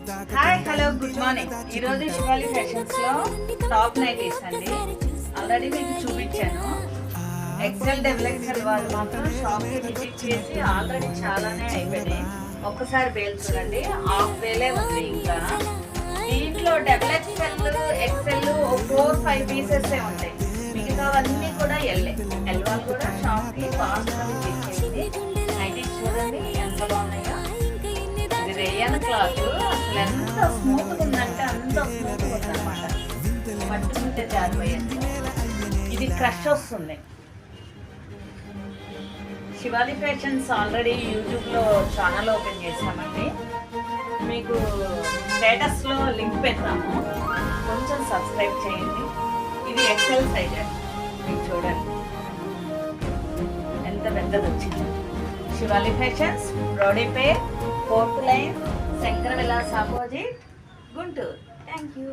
Hi hello good morning. ఈరోజు Shivali ఫ్యాషన్స్లో top nighties అండి. Already మీకు చూపించాను. ఎక్సెల్ డబుల్ ఎక్సెల్ వాళ్ళు మాత్రం షాప్కి విజిట్ చేసి ఆల్రెడీ చాలానే అయిపోయినాయి. ఒక్కసారి వేలు చూడండి, హాఫ్ వేలే ఉంది. ఇంకా దీంట్లో డబుల్ ఎక్సెల్ ఎక్సెల్ 4-5 పీసెస్ ఉంటాయి. మిగతావన్నీ కూడా ఎల్ వాళ్ళు కూడా షాప్కి ఫాస్ట్గా విజిట్ చేసి నైటీస్ చూడండి ఎంత బాగున్నాయో. ఇది రేయన్ క్లాత్ అసలు ఎంత స్మూత్గా ఉందంటే అంత స్మూత్గా ఉందన్నమాట. పట్టుకుంటే జారిపోయింది. ఇది క్రష్ వస్తుంది. శివాలి ఫ్యాషన్స్ ఆల్రెడీ యూట్యూబ్లో ఛానల్ ఓపెన్ చేసామండి. మీకు స్టేటస్లో లింక్ పెడతాము, కొంచెం సబ్స్క్రైబ్ చేయండి. ఇది ఎక్సెల్ సైజ్ అండి. మీకు చూడండి ఎంత పెద్దది వచ్చింది. Shivali fashions, Brodipet, 4th line, Shankar Vilas opposite, Guntur. Thank you.